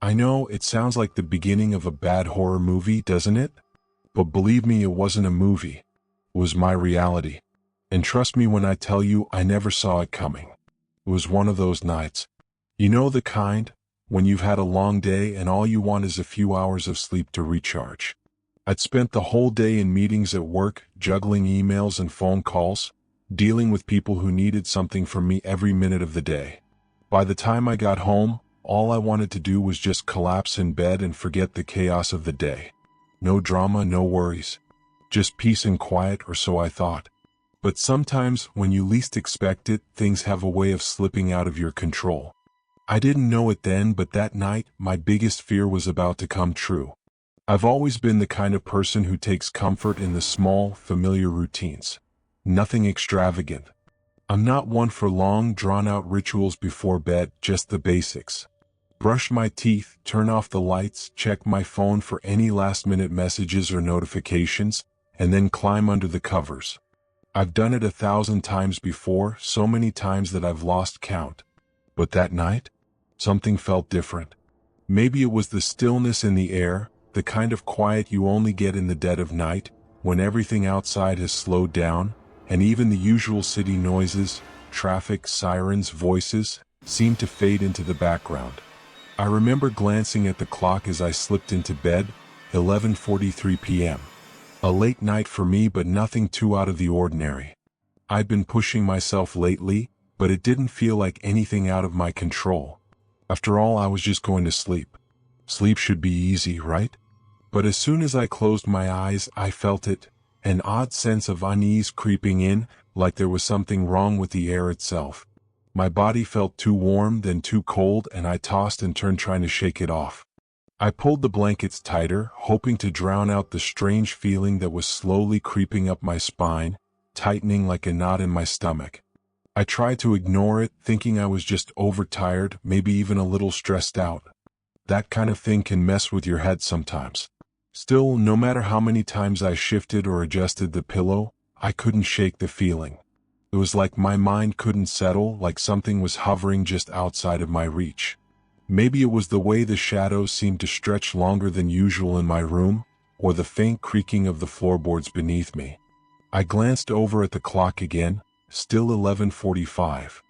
I know it sounds like the beginning of a bad horror movie, doesn't it? But believe me, it wasn't a movie. It was my reality. And trust me when I tell you, I never saw it coming. It was one of those nights. You know the kind, when you've had a long day and all you want is a few hours of sleep to recharge. I'd spent the whole day in meetings at work, juggling emails and phone calls, dealing with people who needed something from me every minute of the day. By the time I got home, all I wanted to do was just collapse in bed and forget the chaos of the day. No drama, no worries. Just peace and quiet, or so I thought. But sometimes, when you least expect it, things have a way of slipping out of your control. I didn't know it then, but that night, my biggest fear was about to come true. I've always been the kind of person who takes comfort in the small, familiar routines. Nothing extravagant. I'm not one for long, drawn-out rituals before bed, just the basics. Brush my teeth, turn off the lights, check my phone for any last-minute messages or notifications, and then climb under the covers. I've done it 1,000 times before, so many times that I've lost count. But that night, something felt different. Maybe it was the stillness in the air, the kind of quiet you only get in the dead of night, when everything outside has slowed down, and even the usual city noises, traffic, sirens, voices, seem to fade into the background. I remember glancing at the clock as I slipped into bed, 11:43 p.m. A late night for me, but nothing too out of the ordinary. I'd been pushing myself lately, but it didn't feel like anything out of my control. After all, I was just going to sleep. Sleep should be easy, right? But as soon as I closed my eyes, I felt it, an odd sense of unease creeping in, like there was something wrong with the air itself. My body felt too warm, then too cold, and I tossed and turned trying to shake it off. I pulled the blankets tighter, hoping to drown out the strange feeling that was slowly creeping up my spine, tightening like a knot in my stomach. I tried to ignore it, thinking I was just overtired, maybe even a little stressed out. That kind of thing can mess with your head sometimes. Still, no matter how many times I shifted or adjusted the pillow, I couldn't shake the feeling. It was like my mind couldn't settle, like something was hovering just outside of my reach. Maybe it was the way the shadows seemed to stretch longer than usual in my room, or the faint creaking of the floorboards beneath me. I glanced over at the clock again, still 11:45.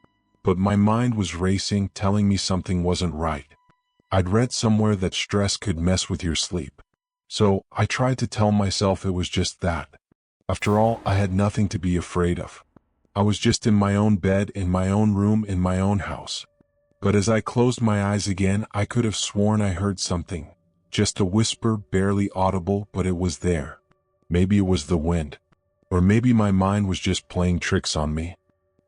But my mind was racing, telling me something wasn't right. I'd read somewhere that stress could mess with your sleep. So, I tried to tell myself it was just that. After all, I had nothing to be afraid of. I was just in my own bed, in my own room, in my own house. But as I closed my eyes again, I could have sworn I heard something. Just a whisper, barely audible, but it was there. Maybe it was the wind. Or maybe my mind was just playing tricks on me.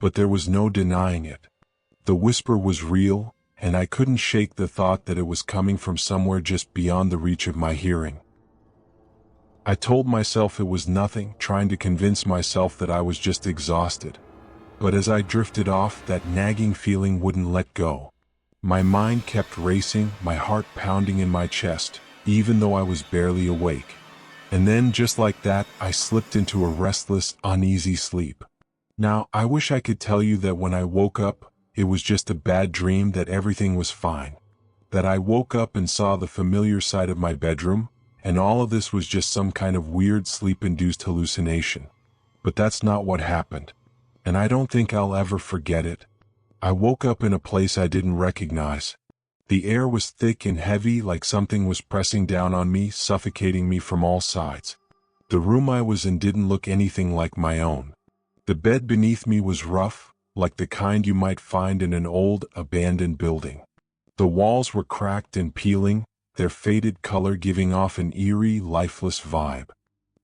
But there was no denying it. The whisper was real, and I couldn't shake the thought that it was coming from somewhere just beyond the reach of my hearing. I told myself it was nothing, trying to convince myself that I was just exhausted. But as I drifted off, that nagging feeling wouldn't let go. My mind kept racing, my heart pounding in my chest, even though I was barely awake. And then, just like that, I slipped into a restless, uneasy sleep. Now, I wish I could tell you that when I woke up, it was just a bad dream, that everything was fine. That I woke up and saw the familiar side of my bedroom, and all of this was just some kind of weird sleep-induced hallucination. But that's not what happened. And I don't think I'll ever forget it. I woke up in a place I didn't recognize. The air was thick and heavy, like something was pressing down on me, suffocating me from all sides. The room I was in didn't look anything like my own. The bed beneath me was rough, like the kind you might find in an old, abandoned building. The walls were cracked and peeling, their faded color giving off an eerie, lifeless vibe.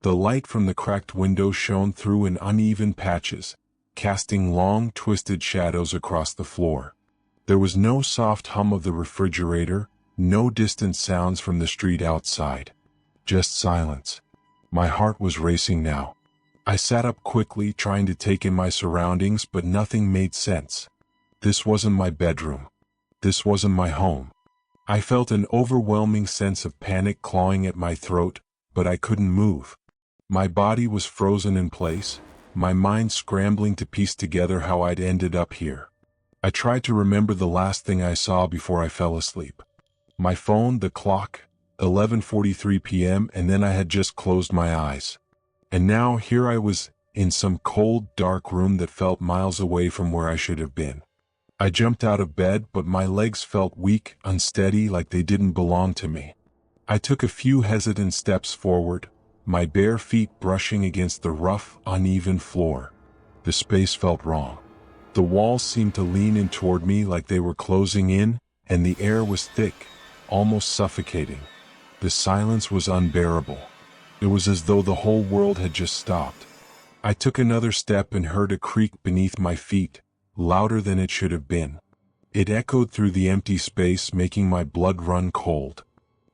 The light from the cracked window shone through in uneven patches, casting long, twisted shadows across the floor. There was no soft hum of the refrigerator, no distant sounds from the street outside. Just silence. My heart was racing now. I sat up quickly, trying to take in my surroundings, but nothing made sense. This wasn't my bedroom. This wasn't my home. I felt an overwhelming sense of panic clawing at my throat, but I couldn't move. My body was frozen in place, my mind scrambling to piece together how I'd ended up here. I tried to remember the last thing I saw before I fell asleep. My phone, the clock, 11:43 p.m., and then I had just closed my eyes. And now here I was, in some cold, dark room that felt miles away from where I should have been. I jumped out of bed, but my legs felt weak, unsteady, like they didn't belong to me. I took a few hesitant steps forward, my bare feet brushing against the rough, uneven floor. The space felt wrong. The walls seemed to lean in toward me like they were closing in, and the air was thick, almost suffocating. The silence was unbearable. It was as though the whole world had just stopped. I took another step and heard a creak beneath my feet, louder than it should have been. It echoed through the empty space, making my blood run cold.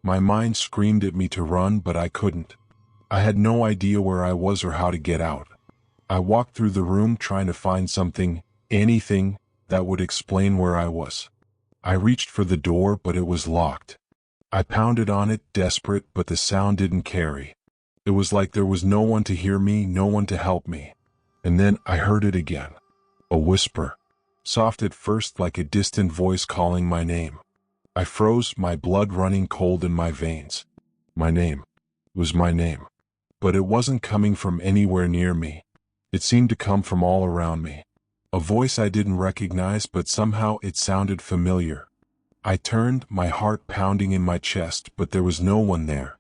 My mind screamed at me to run, but I couldn't. I had no idea where I was or how to get out. I walked through the room trying to find something, anything, that would explain where I was. I reached for the door, but it was locked. I pounded on it, desperate, but the sound didn't carry. It was like there was no one to hear me, no one to help me. And then I heard it again. A whisper. Soft at first, like a distant voice calling my name. I froze, my blood running cold in my veins. My name. It was my name. But it wasn't coming from anywhere near me. It seemed to come from all around me. A voice I didn't recognize, but somehow it sounded familiar. I turned, my heart pounding in my chest, but there was no one there.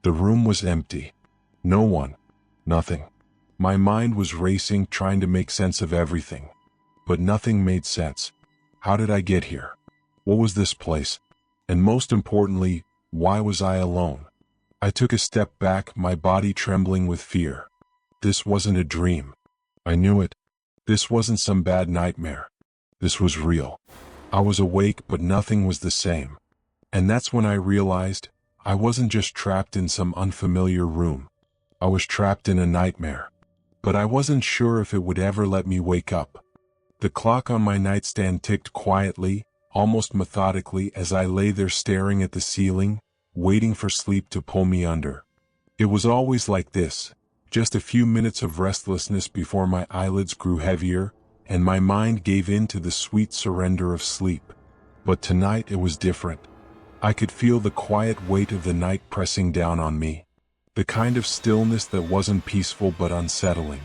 The room was empty. No one. Nothing. My mind was racing, trying to make sense of everything. But nothing made sense. How did I get here? What was this place? And most importantly, why was I alone? I took a step back, my body trembling with fear. This wasn't a dream. I knew it. This wasn't some bad nightmare. This was real. I was awake, but nothing was the same. And that's when I realized I wasn't just trapped in some unfamiliar room. I was trapped in a nightmare. But I wasn't sure if it would ever let me wake up. The clock on my nightstand ticked quietly, almost methodically, as I lay there staring at the ceiling, waiting for sleep to pull me under. It was always like this, just a few minutes of restlessness before my eyelids grew heavier, and my mind gave in to the sweet surrender of sleep. But tonight it was different. I could feel the quiet weight of the night pressing down on me. The kind of stillness that wasn't peaceful but unsettling.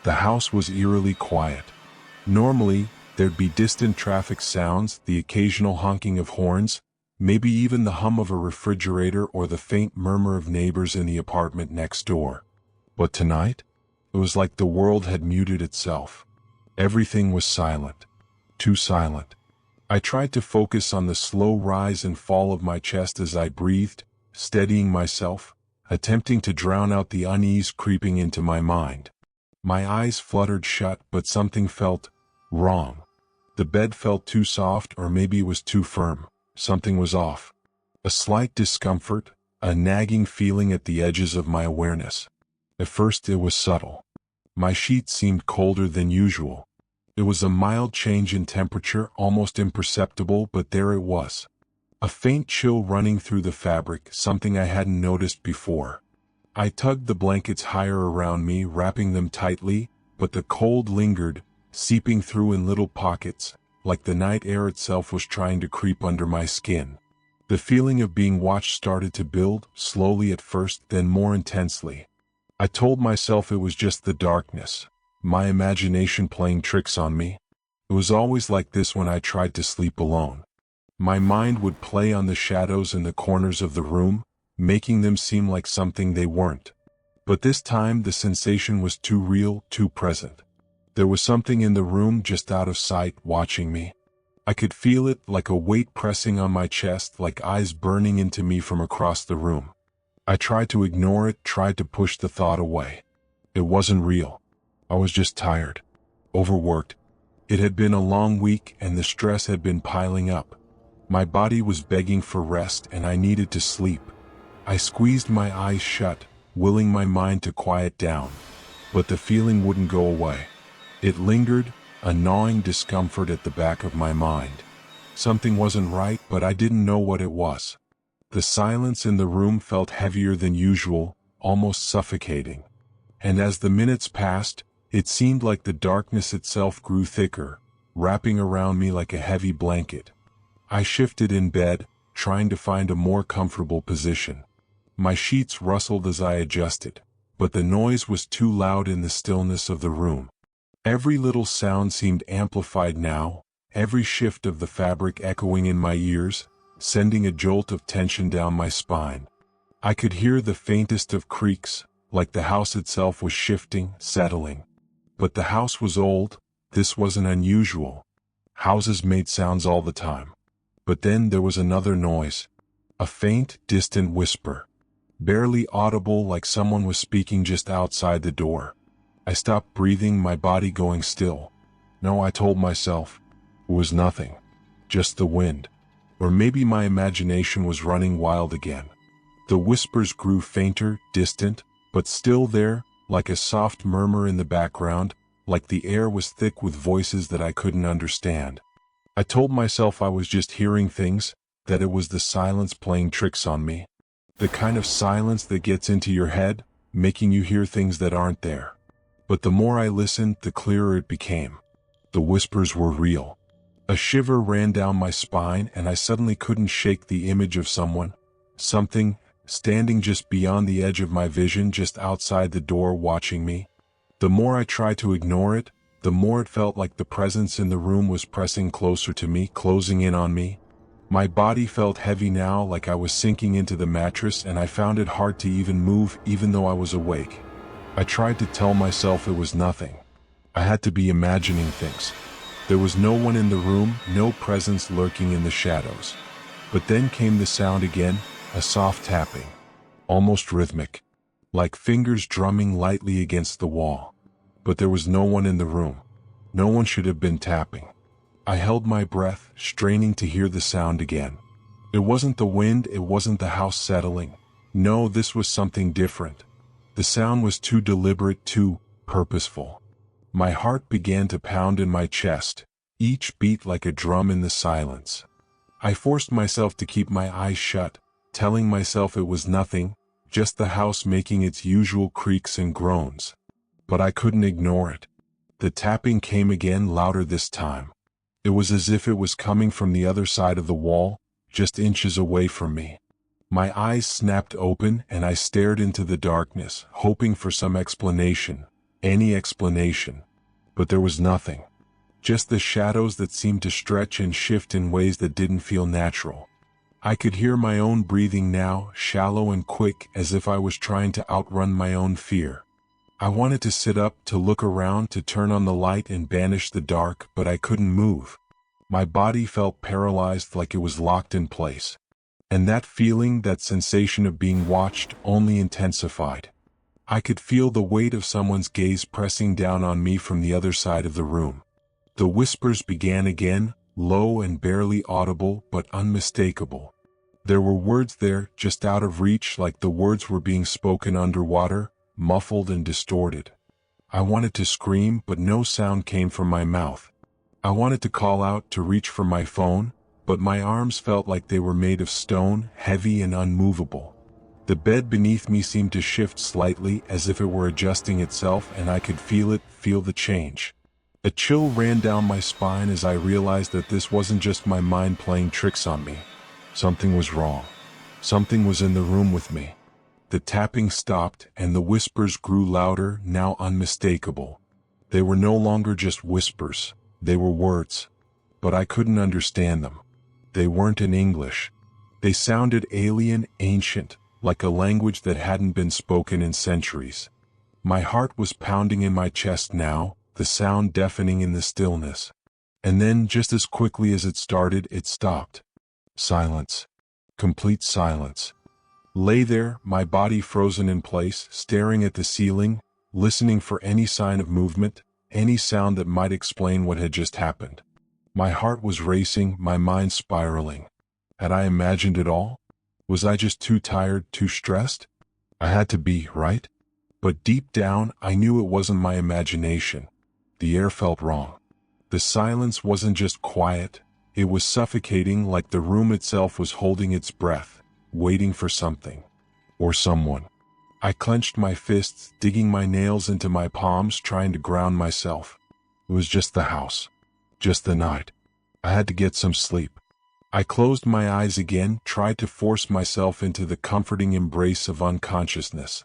The house was eerily quiet. Normally, there'd be distant traffic sounds, the occasional honking of horns, maybe even the hum of a refrigerator or the faint murmur of neighbors in the apartment next door. But tonight, it was like the world had muted itself. Everything was silent. Too silent. I tried to focus on the slow rise and fall of my chest as I breathed, steadying myself, attempting to drown out the unease creeping into my mind. My eyes fluttered shut, but something felt wrong. The bed felt too soft, or maybe it was too firm. Something was off. A slight discomfort, a nagging feeling at the edges of my awareness. At first it was subtle. My sheets seemed colder than usual. It was a mild change in temperature, almost imperceptible, but there it was. A faint chill running through the fabric, something I hadn't noticed before. I tugged the blankets higher around me, wrapping them tightly, but the cold lingered, seeping through in little pockets, like the night air itself was trying to creep under my skin. The feeling of being watched started to build, slowly at first, then more intensely. I told myself it was just the darkness, my imagination playing tricks on me. It was always like this when I tried to sleep alone. My mind would play on the shadows in the corners of the room, making them seem like something they weren't. But this time the sensation was too real, too present. There was something in the room just out of sight, watching me. I could feel it, like a weight pressing on my chest, like eyes burning into me from across the room. I tried to ignore it, tried to push the thought away. It wasn't real. I was just tired. Overworked. It had been a long week, and the stress had been piling up. My body was begging for rest, and I needed to sleep. I squeezed my eyes shut, willing my mind to quiet down. But the feeling wouldn't go away. It lingered, a gnawing discomfort at the back of my mind. Something wasn't right, but I didn't know what it was. The silence in the room felt heavier than usual, almost suffocating. And as the minutes passed, it seemed like the darkness itself grew thicker, wrapping around me like a heavy blanket. I shifted in bed, trying to find a more comfortable position. My sheets rustled as I adjusted, but the noise was too loud in the stillness of the room. Every little sound seemed amplified now, every shift of the fabric echoing in my ears, sending a jolt of tension down my spine. I could hear the faintest of creaks, like the house itself was shifting, settling. But the house was old. This wasn't unusual. Houses made sounds all the time. But then there was another noise. A faint, distant whisper. Barely audible, like someone was speaking just outside the door. I stopped breathing, my body going still. No, I told myself. It was nothing. Just the wind. Or maybe my imagination was running wild again. The whispers grew fainter, distant, but still there, like a soft murmur in the background, like the air was thick with voices that I couldn't understand. I told myself I was just hearing things, that it was the silence playing tricks on me. The kind of silence that gets into your head, making you hear things that aren't there. But the more I listened, the clearer it became. The whispers were real. A shiver ran down my spine and I suddenly couldn't shake the image of someone, something, standing just beyond the edge of my vision, just outside the door watching me. The more I tried to ignore it, the more it felt like the presence in the room was pressing closer to me, closing in on me. My body felt heavy now, like I was sinking into the mattress, and I found it hard to even move, even though I was awake. I tried to tell myself it was nothing. I had to be imagining things. There was no one in the room, no presence lurking in the shadows. But then came the sound again, a soft tapping, almost rhythmic, like fingers drumming lightly against the wall. But there was no one in the room. No one should have been tapping. I held my breath, straining to hear the sound again. It wasn't the wind, it wasn't the house settling. No, this was something different. The sound was too deliberate, too purposeful. My heart began to pound in my chest, each beat like a drum in the silence. I forced myself to keep my eyes shut, telling myself it was nothing, just the house making its usual creaks and groans. But I couldn't ignore it. The tapping came again, louder this time. It was as if it was coming from the other side of the wall, just inches away from me. My eyes snapped open and I stared into the darkness, hoping for some explanation, any explanation. But there was nothing. Just the shadows that seemed to stretch and shift in ways that didn't feel natural. I could hear my own breathing now, shallow and quick, as if I was trying to outrun my own fear. I wanted to sit up, to look around, to turn on the light and banish the dark, but I couldn't move. My body felt paralyzed, like it was locked in place. And that feeling, that sensation of being watched, only intensified. I could feel the weight of someone's gaze pressing down on me from the other side of the room. The whispers began again, low and barely audible, but unmistakable. There were words there, just out of reach, like the words were being spoken underwater, muffled and distorted. I wanted to scream, but no sound came from my mouth. I wanted to call out, to reach for my phone, but my arms felt like they were made of stone, heavy and unmovable. The bed beneath me seemed to shift slightly, as if it were adjusting itself, and I could feel it, feel the change. A chill ran down my spine as I realized that this wasn't just my mind playing tricks on me. Something was wrong. Something was in the room with me. The tapping stopped, and the whispers grew louder, now unmistakable. They were no longer just whispers, they were words. But I couldn't understand them. They weren't in English. They sounded alien, ancient, like a language that hadn't been spoken in centuries. My heart was pounding in my chest now, the sound deafening in the stillness. And then, just as quickly as it started, it stopped. Silence. Complete silence. Lay there, my body frozen in place, staring at the ceiling, listening for any sign of movement, any sound that might explain what had just happened. My heart was racing, my mind spiraling. Had I imagined it all? Was I just too tired, too stressed? I had to be, right? But deep down, I knew it wasn't my imagination. The air felt wrong. The silence wasn't just quiet, it was suffocating, like the room itself was holding its breath, waiting for something. Or someone. I clenched my fists, digging my nails into my palms, trying to ground myself. It was just the house. Just the night. I had to get some sleep. I closed my eyes again, tried to force myself into the comforting embrace of unconsciousness.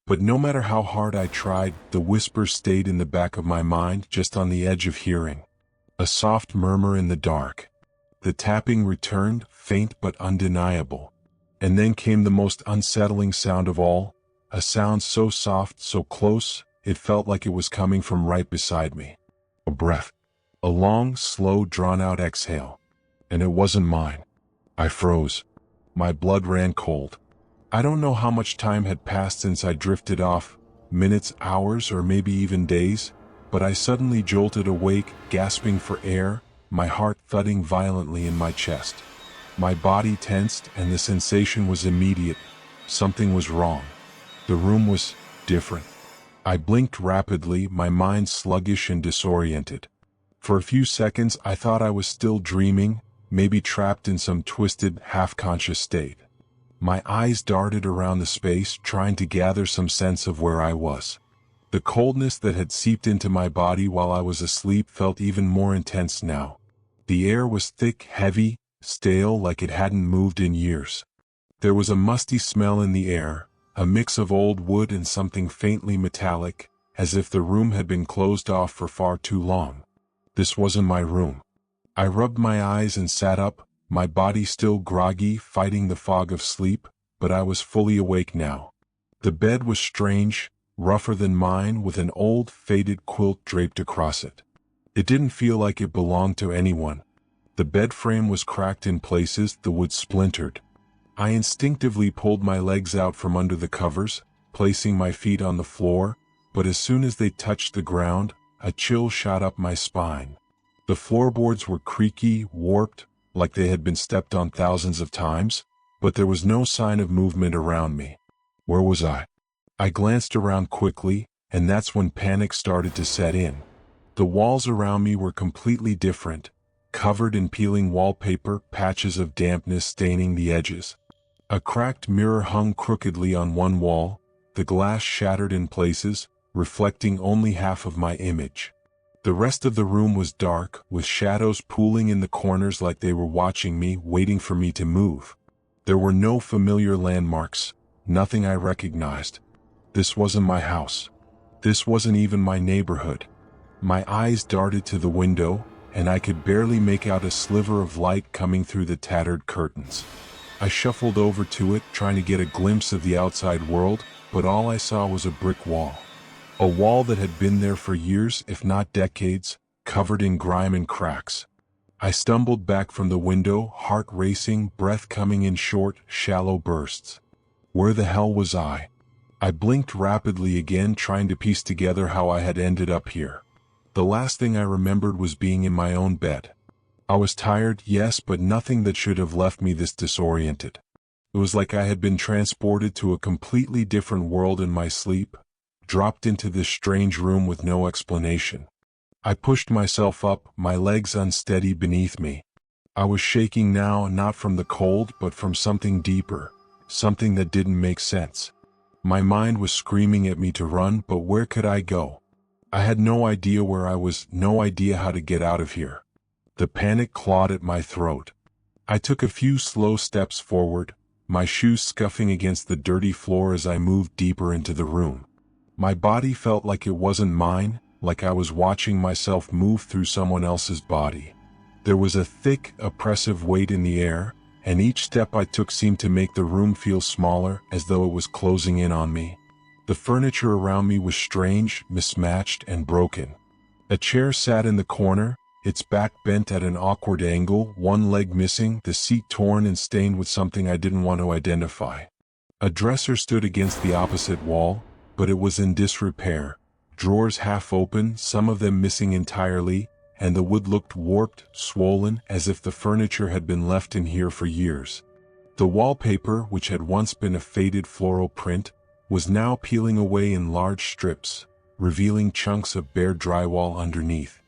But no matter how hard I tried, the whisper stayed in the back of my mind, just on the edge of hearing. A soft murmur in the dark. The tapping returned, faint but undeniable. And then came the most unsettling sound of all, a sound so soft, so close, it felt like it was coming from right beside me. A breath. A long, slow, drawn-out exhale. And it wasn't mine. I froze. My blood ran cold. I don't know how much time had passed since I drifted off, minutes, hours, or maybe even days, but I suddenly jolted awake, gasping for air, my heart thudding violently in my chest. My body tensed, and the sensation was immediate. Something was wrong. The room was different. I blinked rapidly, my mind sluggish and disoriented. For a few seconds I thought I was still dreaming, maybe trapped in some twisted, half-conscious state. My eyes darted around the space, trying to gather some sense of where I was. The coldness that had seeped into my body while I was asleep felt even more intense now. The air was thick, heavy, stale, like it hadn't moved in years. There was a musty smell in the air, a mix of old wood and something faintly metallic, as if the room had been closed off for far too long. This wasn't my room. I rubbed my eyes and sat up, my body still groggy, fighting the fog of sleep, but I was fully awake now. The bed was strange, rougher than mine, with an old, faded quilt draped across it. It didn't feel like it belonged to anyone. The bed frame was cracked in places, the wood splintered. I instinctively pulled my legs out from under the covers, placing my feet on the floor, but as soon as they touched the ground, a chill shot up my spine. The floorboards were creaky, warped, like they had been stepped on thousands of times, but there was no sign of movement around me. Where was I? I glanced around quickly, and that's when panic started to set in. The walls around me were completely different, covered in peeling wallpaper, patches of dampness staining the edges. A cracked mirror hung crookedly on one wall, the glass shattered in places, reflecting only half of my image. The rest of the room was dark, with shadows pooling in the corners like they were watching me, waiting for me to move. There were no familiar landmarks, nothing I recognized. This wasn't my house. This wasn't even my neighborhood. My eyes darted to the window, and I could barely make out a sliver of light coming through the tattered curtains. I shuffled over to it, trying to get a glimpse of the outside world, but all I saw was a brick wall. A wall that had been there for years, if not decades, covered in grime and cracks. I stumbled back from the window, heart racing, breath coming in short, shallow bursts. Where the hell was I? I blinked rapidly again, trying to piece together how I had ended up here. The last thing I remembered was being in my own bed. I was tired, yes, but nothing that should have left me this disoriented. It was like I had been transported to a completely different world in my sleep, dropped into this strange room with no explanation. I pushed myself up, my legs unsteady beneath me. I was shaking now, not from the cold, but from something deeper, something that didn't make sense. My mind was screaming at me to run, but where could I go? I had no idea where I was, no idea how to get out of here. The panic clawed at my throat. I took a few slow steps forward, my shoes scuffing against the dirty floor as I moved deeper into the room. My body felt like it wasn't mine, like I was watching myself move through someone else's body. There was a thick, oppressive weight in the air, and each step I took seemed to make the room feel smaller, as though it was closing in on me. The furniture around me was strange, mismatched, and broken. A chair sat in the corner, its back bent at an awkward angle, one leg missing, the seat torn and stained with something I didn't want to identify. A dresser stood against the opposite wall, but it was in disrepair, drawers half open, some of them missing entirely, and the wood looked warped, swollen, as if the furniture had been left in here for years. The wallpaper, which had once been a faded floral print, was now peeling away in large strips, revealing chunks of bare drywall underneath.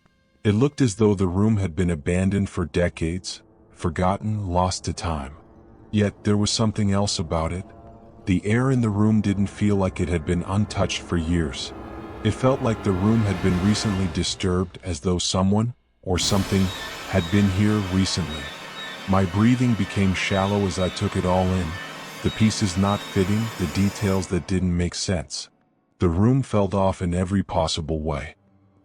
It looked as though the room had been abandoned for decades, forgotten, lost to time. Yet there was something else about it. The air in the room didn't feel like it had been untouched for years. It felt like the room had been recently disturbed, as though someone, or something, had been here recently. My breathing became shallow as I took it all in, the pieces not fitting, the details that didn't make sense. The room felt off in every possible way.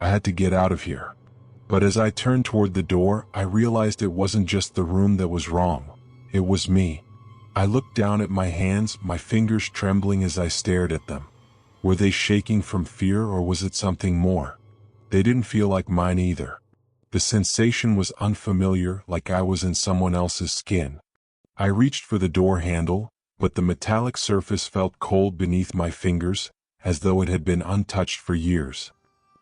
I had to get out of here. But as I turned toward the door, I realized it wasn't just the room that was wrong. It was me. I looked down at my hands, my fingers trembling as I stared at them. Were they shaking from fear, or was it something more? They didn't feel like mine either. The sensation was unfamiliar, like I was in someone else's skin. I reached for the door handle, but the metallic surface felt cold beneath my fingers, as though it had been untouched for years.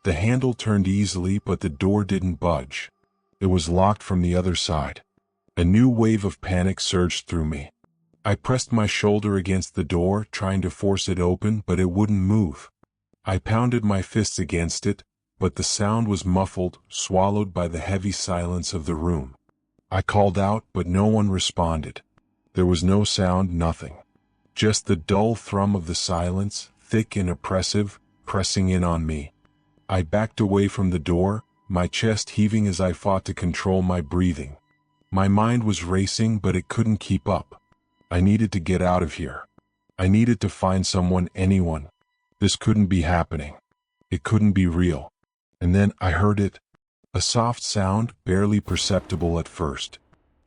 The handle turned easily, but the door didn't budge. It was locked from the other side. A new wave of panic surged through me. I pressed my shoulder against the door, trying to force it open, but it wouldn't move. I pounded my fists against it, but the sound was muffled, swallowed by the heavy silence of the room. I called out, but no one responded. There was no sound, nothing. Just the dull thrum of the silence, thick and oppressive, pressing in on me. I backed away from the door, my chest heaving as I fought to control my breathing. My mind was racing, but it couldn't keep up. I needed to get out of here. I needed to find someone, anyone. This couldn't be happening. It couldn't be real. And then I heard it. A soft sound, barely perceptible at first.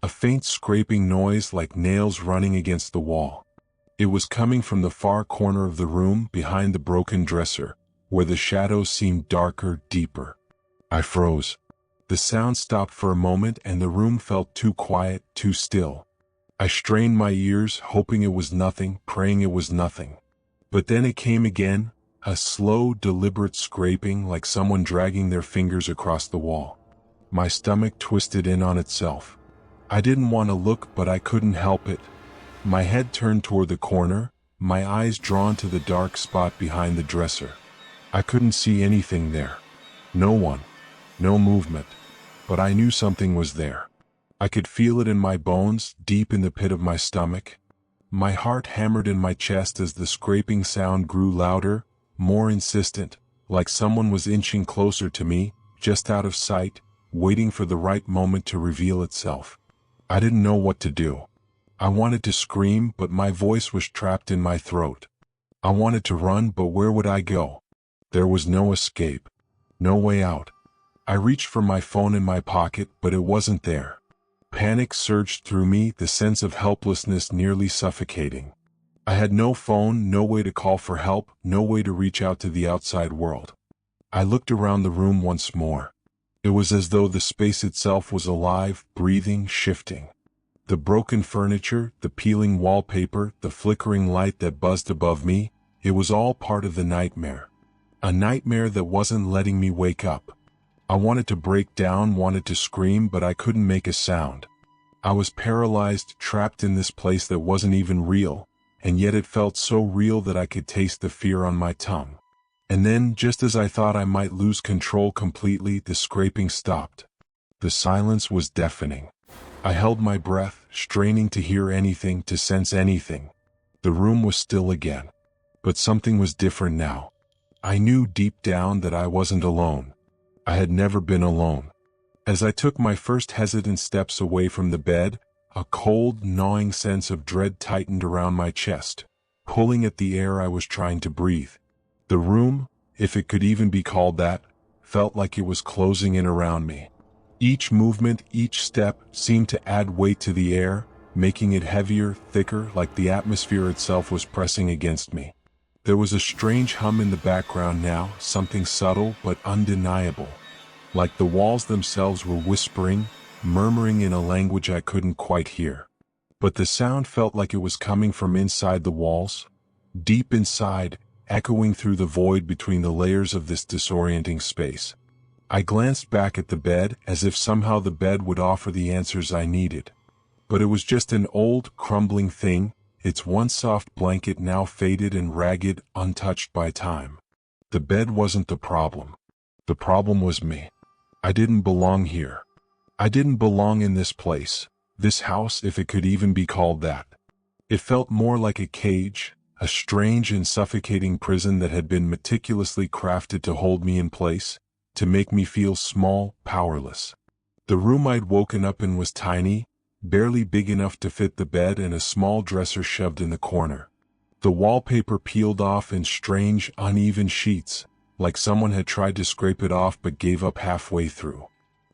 A faint scraping noise like nails running against the wall. It was coming from the far corner of the room, behind the broken dresser, where the shadows seemed darker, deeper. I froze. The sound stopped for a moment, and the room felt too quiet, too still. I strained my ears, hoping it was nothing, praying it was nothing. But then it came again, a slow, deliberate scraping, like someone dragging their fingers across the wall. My stomach twisted in on itself. I didn't want to look, but I couldn't help it. My head turned toward the corner, my eyes drawn to the dark spot behind the dresser. I couldn't see anything there. No one. No movement. But I knew something was there. I could feel it in my bones, deep in the pit of my stomach. My heart hammered in my chest as the scraping sound grew louder, more insistent, like someone was inching closer to me, just out of sight, waiting for the right moment to reveal itself. I didn't know what to do. I wanted to scream, but my voice was trapped in my throat. I wanted to run, but where would I go? There was no escape. No way out. I reached for my phone in my pocket, but it wasn't there. Panic surged through me, the sense of helplessness nearly suffocating. I had no phone, no way to call for help, no way to reach out to the outside world. I looked around the room once more. It was as though the space itself was alive, breathing, shifting. The broken furniture, the peeling wallpaper, the flickering light that buzzed above me, it was all part of the nightmare. A nightmare that wasn't letting me wake up. I wanted to break down, wanted to scream, but I couldn't make a sound. I was paralyzed, trapped in this place that wasn't even real, and yet it felt so real that I could taste the fear on my tongue. And then, just as I thought I might lose control completely, the scraping stopped. The silence was deafening. I held my breath, straining to hear anything, to sense anything. The room was still again. But something was different now. I knew deep down that I wasn't alone. I had never been alone. As I took my first hesitant steps away from the bed, a cold, gnawing sense of dread tightened around my chest, pulling at the air I was trying to breathe. The room, if it could even be called that, felt like it was closing in around me. Each movement, each step, seemed to add weight to the air, making it heavier, thicker, like the atmosphere itself was pressing against me. There was a strange hum in the background now, something subtle but undeniable. Like the walls themselves were whispering, murmuring in a language I couldn't quite hear. But the sound felt like it was coming from inside the walls, deep inside, echoing through the void between the layers of this disorienting space. I glanced back at the bed, as if somehow the bed would offer the answers I needed. But it was just an old, crumbling thing, its one soft blanket now faded and ragged, untouched by time. The bed wasn't the problem. The problem was me. I didn't belong here. I didn't belong in this place, this house, if it could even be called that. It felt more like a cage, a strange and suffocating prison that had been meticulously crafted to hold me in place, to make me feel small, powerless. The room I'd woken up in was tiny, barely big enough to fit the bed, and a small dresser shoved in the corner. The wallpaper peeled off in strange, uneven sheets, like someone had tried to scrape it off but gave up halfway through.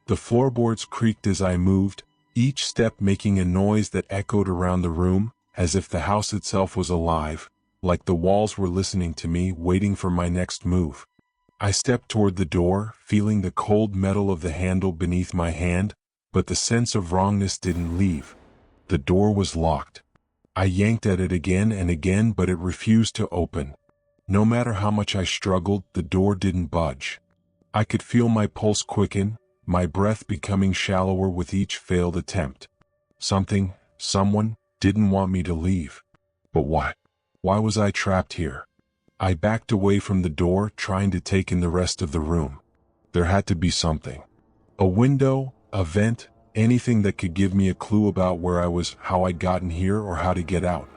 The floorboards creaked as I moved, each step making a noise that echoed around the room, as if the house itself was alive, like the walls were listening to me, waiting for my next move. I stepped toward the door, feeling the cold metal of the handle beneath my hand, but the sense of wrongness didn't leave. The door was locked. I yanked at it again and again, but it refused to open. No matter how much I struggled, the door didn't budge. I could feel my pulse quicken, my breath becoming shallower with each failed attempt. Someone, didn't want me to leave. But why? Why was I trapped here? I backed away from the door, trying to take in the rest of the room. There had to be something. A window, a vent, anything that could give me a clue about where I was, how I'd gotten here, or how to get out.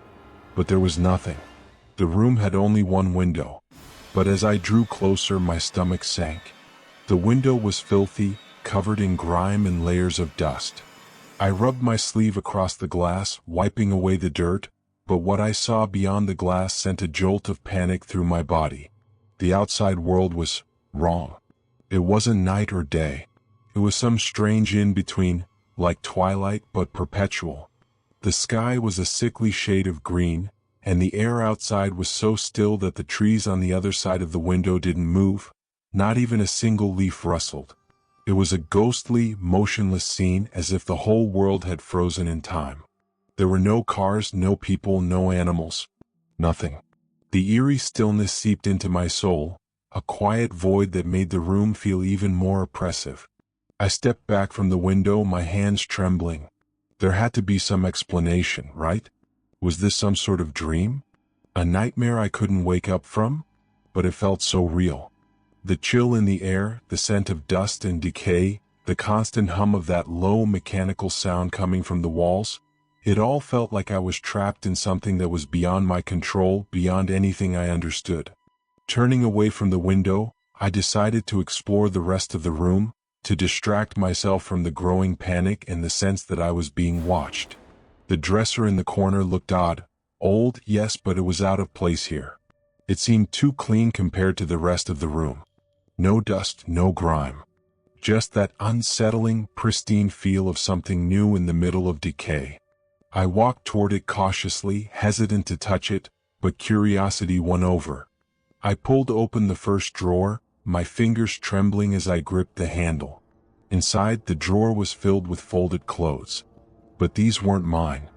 But there was nothing. The room had only one window. But as I drew closer, my stomach sank. The window was filthy, covered in grime and layers of dust. I rubbed my sleeve across the glass, wiping away the dirt, but what I saw beyond the glass sent a jolt of panic through my body. The outside world was wrong. It wasn't night or day. It was some strange in-between, like twilight but perpetual. The sky was a sickly shade of green, and the air outside was so still that the trees on the other side of the window didn't move. Not even a single leaf rustled. It was a ghostly, motionless scene, as if the whole world had frozen in time. There were no cars, no people, no animals. Nothing. The eerie stillness seeped into my soul, a quiet void that made the room feel even more oppressive. I stepped back from the window, my hands trembling. There had to be some explanation, right? Was this some sort of dream? A nightmare I couldn't wake up from? But it felt so real. The chill in the air, the scent of dust and decay, the constant hum of that low mechanical sound coming from the walls, it all felt like I was trapped in something that was beyond my control, beyond anything I understood. Turning away from the window, I decided to explore the rest of the room, to distract myself from the growing panic and the sense that I was being watched. The dresser in the corner looked odd, old, yes, but it was out of place here. It seemed too clean compared to the rest of the room. No dust, no grime. Just that unsettling, pristine feel of something new in the middle of decay. I walked toward it cautiously, hesitant to touch it, but curiosity won over. I pulled open the first drawer, my fingers trembling as I gripped the handle. Inside, the drawer was filled with folded clothes. But these weren't mine.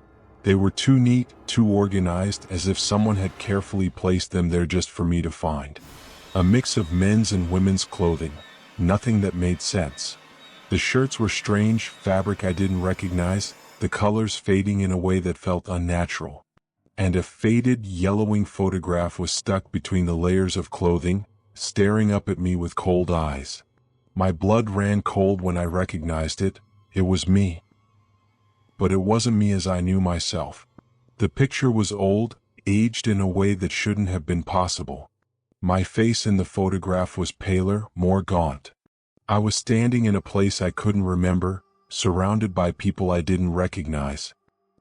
They were too neat, too organized, as if someone had carefully placed them there just for me to find. A mix of men's and women's clothing, nothing that made sense. The shirts were strange, fabric I didn't recognize, the colors fading in a way that felt unnatural. And a faded, yellowing photograph was stuck between the layers of clothing, staring up at me with cold eyes. My blood ran cold when I recognized it. It was me. But it wasn't me as I knew myself. The picture was old, aged in a way that shouldn't have been possible. My face in the photograph was paler, more gaunt. I was standing in a place I couldn't remember, surrounded by people I didn't recognize.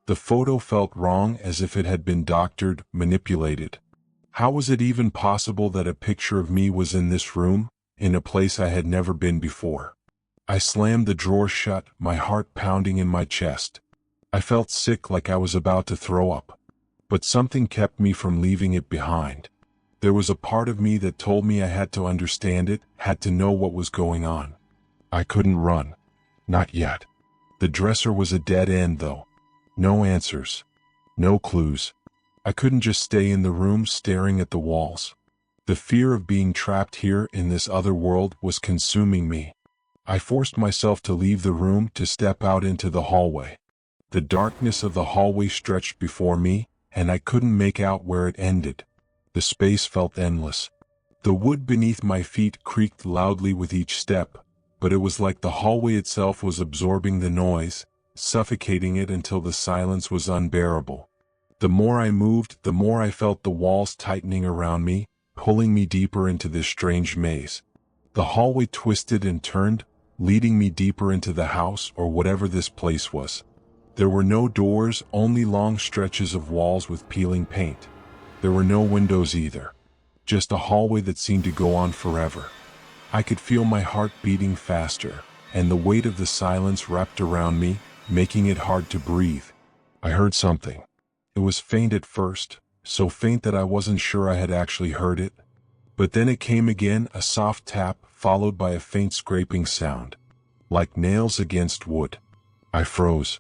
The photo felt wrong, as if it had been doctored, manipulated. How was it even possible that a picture of me was in this room, in a place I had never been before? I slammed the drawer shut, my heart pounding in my chest. I felt sick, like I was about to throw up. But something kept me from leaving it behind. There was a part of me that told me I had to understand it, had to know what was going on. I couldn't run. Not yet. The dresser was a dead end, though. No answers. No clues. I couldn't just stay in the room staring at the walls. The fear of being trapped here in this other world was consuming me. I forced myself to leave the room, to step out into the hallway. The darkness of the hallway stretched before me, and I couldn't make out where it ended. The space felt endless. The wood beneath my feet creaked loudly with each step, but it was like the hallway itself was absorbing the noise, suffocating it until the silence was unbearable. The more I moved, the more I felt the walls tightening around me, pulling me deeper into this strange maze. The hallway twisted and turned, leading me deeper into the house, or whatever this place was. There were no doors, only long stretches of walls with peeling paint. There were no windows either. Just a hallway that seemed to go on forever. I could feel my heart beating faster, and the weight of the silence wrapped around me, making it hard to breathe. I heard something. It was faint at first, so faint that I wasn't sure I had actually heard it. But then it came again, a soft tap, followed by a faint scraping sound, like nails against wood. I froze.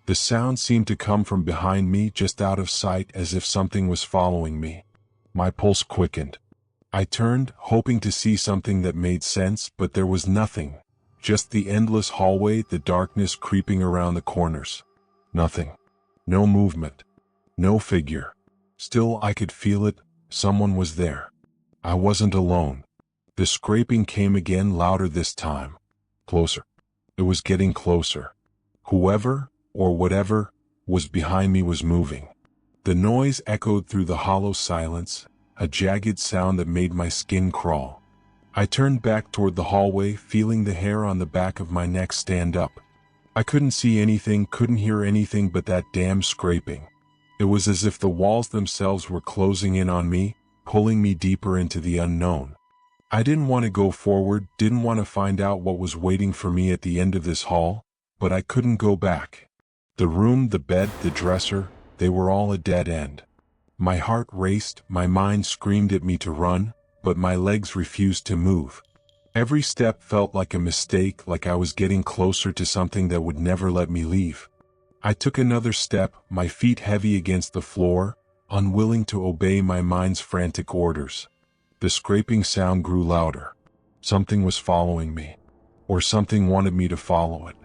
The sound seemed to come from behind me, just out of sight, as if something was following me. My pulse quickened. I turned, hoping to see something that made sense, but there was nothing. Just the endless hallway, the darkness creeping around the corners. Nothing. No movement. No figure. Still, I could feel it. Someone was there. I wasn't alone. The scraping came again, louder this time. Closer. It was getting closer. Whoever, or whatever, was behind me was moving. The noise echoed through the hollow silence, a jagged sound that made my skin crawl. I turned back toward the hallway, feeling the hair on the back of my neck stand up. I couldn't see anything, couldn't hear anything but that damn scraping. It was as if the walls themselves were closing in on me, pulling me deeper into the unknown. I didn't want to go forward, didn't want to find out what was waiting for me at the end of this hall, but I couldn't go back. The room, the bed, the dresser, they were all a dead end. My heart raced, my mind screamed at me to run, but my legs refused to move. Every step felt like a mistake, like I was getting closer to something that would never let me leave. I took another step, my feet heavy against the floor, unwilling to obey my mind's frantic orders. The scraping sound grew louder. Something was following me. Or something wanted me to follow it.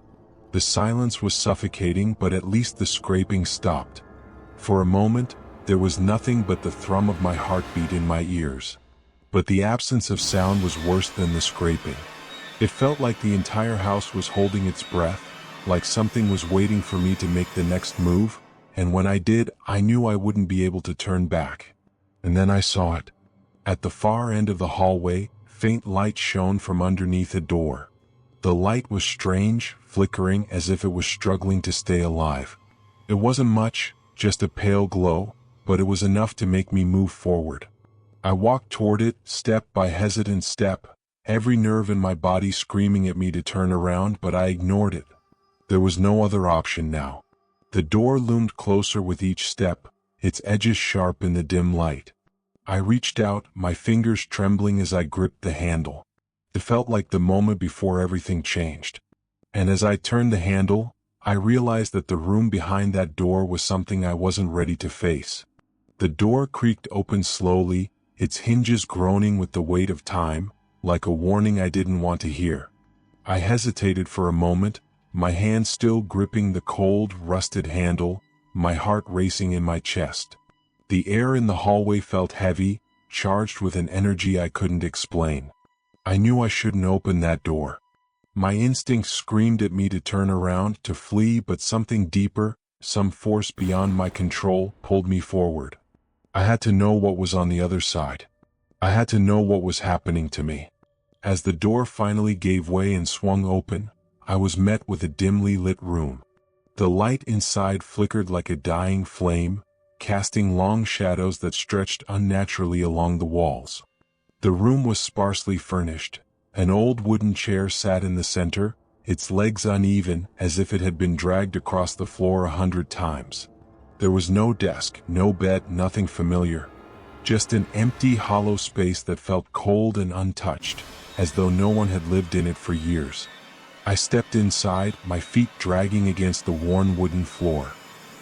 The silence was suffocating, but at least the scraping stopped. For a moment, there was nothing but the thrum of my heartbeat in my ears. But the absence of sound was worse than the scraping. It felt like the entire house was holding its breath, like something was waiting for me to make the next move, and when I did, I knew I wouldn't be able to turn back. And then I saw it. At the far end of the hallway, faint light shone from underneath a door. The light was strange, flickering as if it was struggling to stay alive. It wasn't much, just a pale glow, but it was enough to make me move forward. I walked toward it, step by hesitant step, every nerve in my body screaming at me to turn around, but I ignored it. There was no other option now. The door loomed closer with each step, its edges sharp in the dim light. I reached out, my fingers trembling as I gripped the handle. It felt like the moment before everything changed. And as I turned the handle, I realized that the room behind that door was something I wasn't ready to face. The door creaked open slowly, its hinges groaning with the weight of time, like a warning I didn't want to hear. I hesitated for a moment, my hand still gripping the cold, rusted handle, my heart racing in my chest. The air in the hallway felt heavy, charged with an energy I couldn't explain. I knew I shouldn't open that door. My instincts screamed at me to turn around, to flee, but something deeper, some force beyond my control, pulled me forward. I had to know what was on the other side. I had to know what was happening to me. As the door finally gave way and swung open, I was met with a dimly lit room. The light inside flickered like a dying flame, casting long shadows that stretched unnaturally along the walls. The room was sparsely furnished. An old wooden chair sat in the center, its legs uneven as if it had been dragged across the floor 100 times. There was no desk, no bed, nothing familiar. Just an empty, hollow space that felt cold and untouched, as though no one had lived in it for years. I stepped inside, my feet dragging against the worn wooden floor.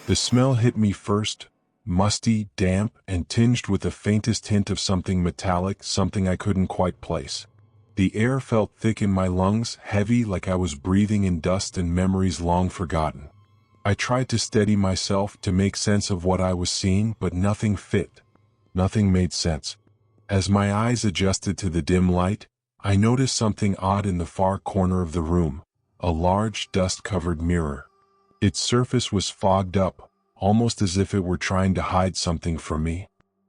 The smell hit me first, musty, damp, and tinged with the faintest hint of something metallic, something I couldn't quite place. The air felt thick in my lungs, heavy like I was breathing in dust and memories long forgotten. I tried to steady myself, to make sense of what I was seeing, but nothing fit. Nothing made sense. As my eyes adjusted to the dim light, I noticed something odd in the far corner of the room, a large, dust-covered mirror. Its surface was fogged up, almost as if it were trying to hide something from me.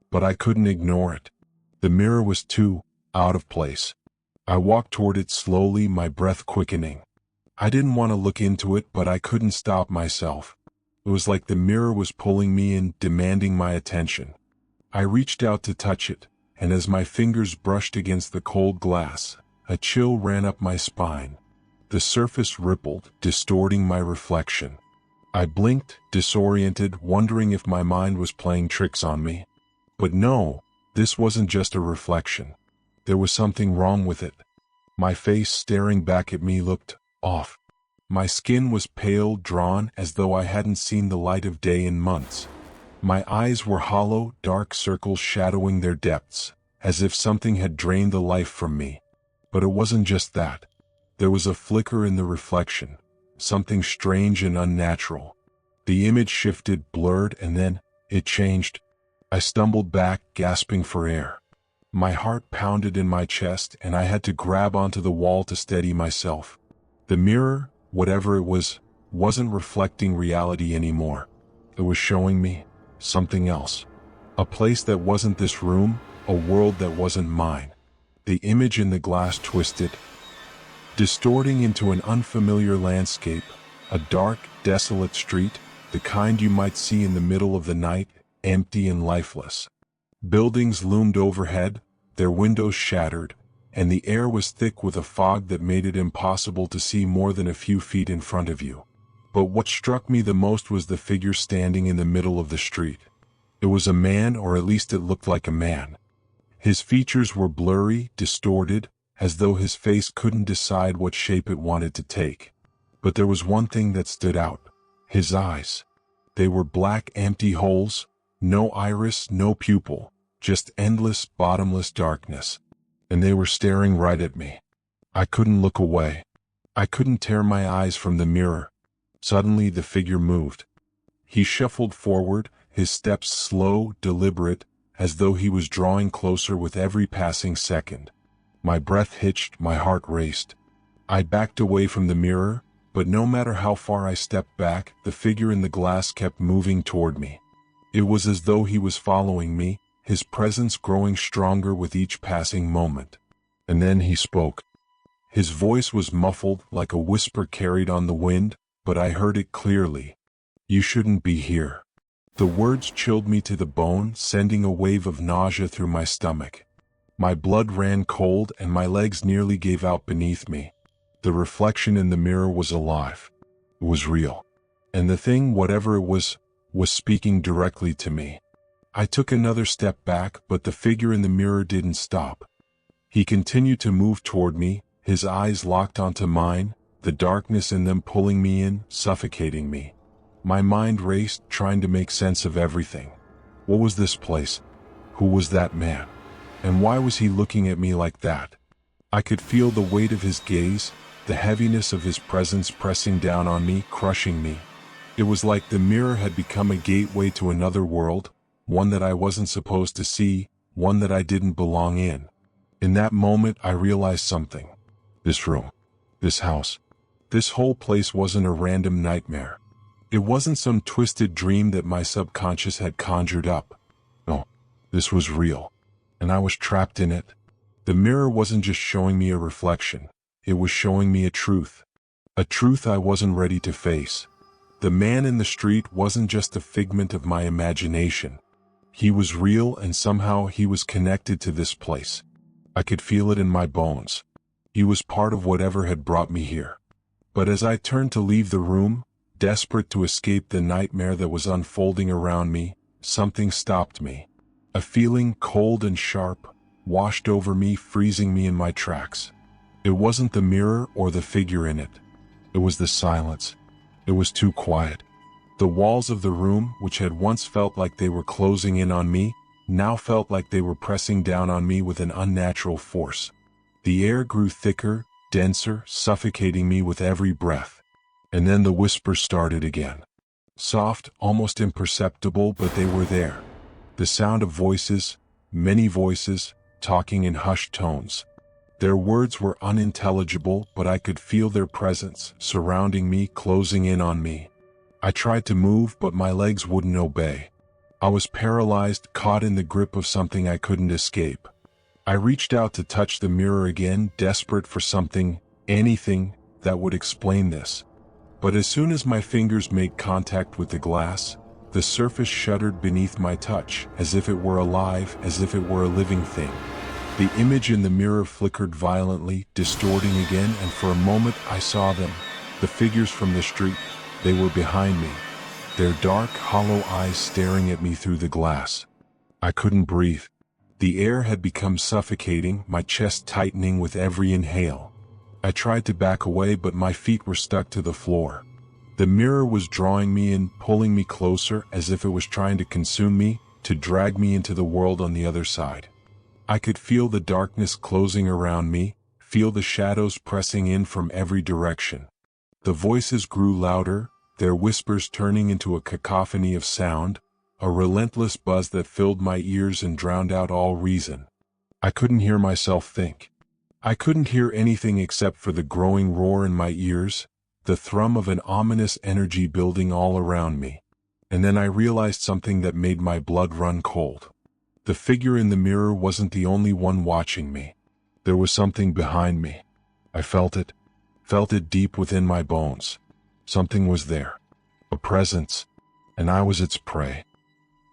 But I couldn't ignore it. The mirror was too out of place. I walked toward it slowly, my breath quickening. I didn't want to look into it, but I couldn't stop myself. It was like the mirror was pulling me in, demanding my attention. I reached out to touch it, and as my fingers brushed against the cold glass, a chill ran up my spine. The surface rippled, distorting my reflection. I blinked, disoriented, wondering if my mind was playing tricks on me. But no, this wasn't just a reflection. There was something wrong with it. My face staring back at me looked off. My skin was pale, drawn, as though I hadn't seen the light of day in months. My eyes were hollow, dark circles shadowing their depths, as if something had drained the life from me. But it wasn't just that. There was a flicker in the reflection, something strange and unnatural. The image shifted, blurred, and then it changed. I stumbled back, gasping for air. My heart pounded in my chest, and I had to grab onto the wall to steady myself. The mirror, whatever it was, wasn't reflecting reality anymore. It was showing me something else. A place that wasn't this room, a world that wasn't mine. The image in the glass twisted, distorting into an unfamiliar landscape, a dark, desolate street, the kind you might see in the middle of the night, empty and lifeless. Buildings loomed overhead, their windows shattered, and the air was thick with a fog that made it impossible to see more than a few feet in front of you. But what struck me the most was the figure standing in the middle of the street. It was a man, or at least it looked like a man. His features were blurry, distorted, as though his face couldn't decide what shape it wanted to take. But there was one thing that stood out. His eyes. They were black, empty holes, no iris, no pupil, just endless, bottomless darkness. And they were staring right at me. I couldn't look away. I couldn't tear my eyes from the mirror. Suddenly the figure moved. He shuffled forward, his steps slow, deliberate, as though he was drawing closer with every passing second. My breath hitched, my heart raced. I backed away from the mirror, but no matter how far I stepped back, the figure in the glass kept moving toward me. It was as though he was following me, his presence growing stronger with each passing moment. And then he spoke. His voice was muffled, like a whisper carried on the wind, but I heard it clearly. "You shouldn't be here." The words chilled me to the bone, sending a wave of nausea through my stomach. My blood ran cold and my legs nearly gave out beneath me. The reflection in the mirror was alive. It was real. And the thing, whatever it was speaking directly to me. I took another step back, but the figure in the mirror didn't stop. He continued to move toward me, his eyes locked onto mine, the darkness in them pulling me in, suffocating me. My mind raced, trying to make sense of everything. What was this place? Who was that man? And why was he looking at me like that? I could feel the weight of his gaze, the heaviness of his presence pressing down on me, crushing me. It was like the mirror had become a gateway to another world, one that I wasn't supposed to see, one that I didn't belong in. In that moment I realized something. This room, this house, this whole place wasn't a random nightmare. It wasn't some twisted dream that my subconscious had conjured up. No, this was real, and I was trapped in it. The mirror wasn't just showing me a reflection, it was showing me a truth I wasn't ready to face. The man in the street wasn't just a figment of my imagination. He was real, and somehow he was connected to this place. I could feel it in my bones. He was part of whatever had brought me here. But as I turned to leave the room, desperate to escape the nightmare that was unfolding around me, something stopped me. A feeling, cold and sharp, washed over me, freezing me in my tracks. It wasn't the mirror or the figure in it. It was the silence. It was too quiet. The walls of the room, which had once felt like they were closing in on me, now felt like they were pressing down on me with an unnatural force. The air grew thicker, denser, suffocating me with every breath. And then the whispers started again. Soft, almost imperceptible, but they were there. The sound of voices, many voices, talking in hushed tones. Their words were unintelligible, but I could feel their presence, surrounding me, closing in on me. I tried to move, but my legs wouldn't obey. I was paralyzed, caught in the grip of something I couldn't escape. I reached out to touch the mirror again, desperate for something, anything, that would explain this. But as soon as my fingers made contact with the glass, the surface shuddered beneath my touch, as if it were alive, as if it were a living thing. The image in the mirror flickered violently, distorting again, and for a moment I saw them, the figures from the street. They were behind me, their dark, hollow eyes staring at me through the glass. I couldn't breathe. The air had become suffocating, my chest tightening with every inhale. I tried to back away, but my feet were stuck to the floor. The mirror was drawing me in, pulling me closer, as if it was trying to consume me, to drag me into the world on the other side. I could feel the darkness closing around me, feel the shadows pressing in from every direction. The voices grew louder, their whispers turning into a cacophony of sound, a relentless buzz that filled my ears and drowned out all reason. I couldn't hear myself think. I couldn't hear anything except for the growing roar in my ears, the thrum of an ominous energy building all around me. And then I realized something that made my blood run cold. The figure in the mirror wasn't the only one watching me. There was something behind me. I felt it deep within my bones. Something was there, a presence, and I was its prey.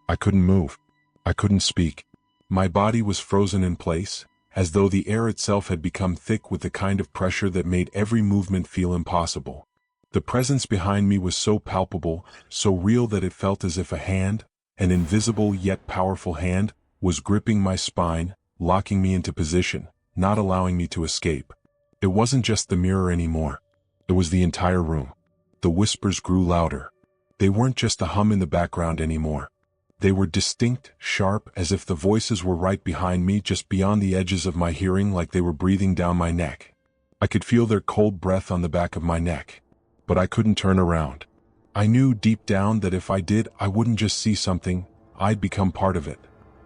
I couldn't move. I couldn't speak. My body was frozen in place, as though the air itself had become thick with the kind of pressure that made every movement feel impossible. The presence behind me was so palpable, so real that it felt as if a hand, an invisible yet powerful hand, was gripping my spine, locking me into position, not allowing me to escape. It wasn't just the mirror anymore. It was the entire room. The whispers grew louder. They weren't just a hum in the background anymore. They were distinct, sharp, as if the voices were right behind me, just beyond the edges of my hearing, like they were breathing down my neck. I could feel their cold breath on the back of my neck. But I couldn't turn around. I knew deep down that if I did, I wouldn't just see something, I'd become part of it.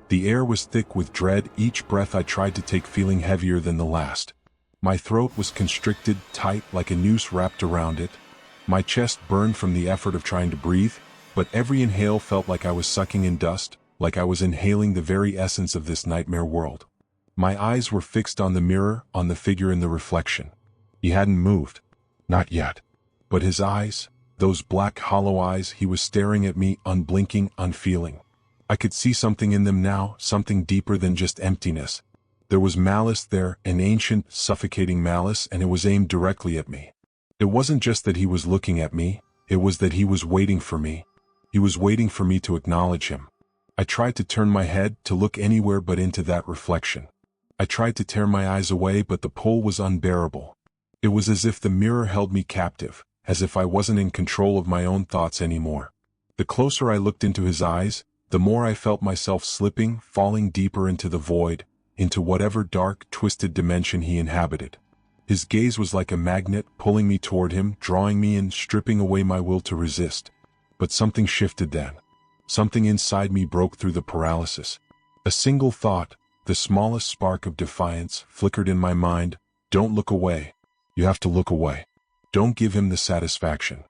The air was thick with dread, each breath I tried to take feeling heavier than the last. My throat was constricted, tight, like a noose wrapped around it. My chest burned from the effort of trying to breathe, but every inhale felt like I was sucking in dust, like I was inhaling the very essence of this nightmare world. My eyes were fixed on the mirror, on the figure in the reflection. He hadn't moved. Not yet. But his eyes, those black hollow eyes, he was staring at me, unblinking, unfeeling. I could see something in them now, something deeper than just emptiness. There was malice there, an ancient, suffocating malice, and it was aimed directly at me. It wasn't just that he was looking at me, it was that he was waiting for me. He was waiting for me to acknowledge him. I tried to turn my head, to look anywhere but into that reflection. I tried to tear my eyes away, but the pull was unbearable. It was as if the mirror held me captive, as if I wasn't in control of my own thoughts anymore. The closer I looked into his eyes, the more I felt myself slipping, falling deeper into the void, into whatever dark, twisted dimension he inhabited. His gaze was like a magnet, pulling me toward him, drawing me in, stripping away my will to resist. But something shifted then. Something inside me broke through the paralysis. A single thought, the smallest spark of defiance, flickered in my mind. Don't look away. You have to look away. Don't give him the satisfaction.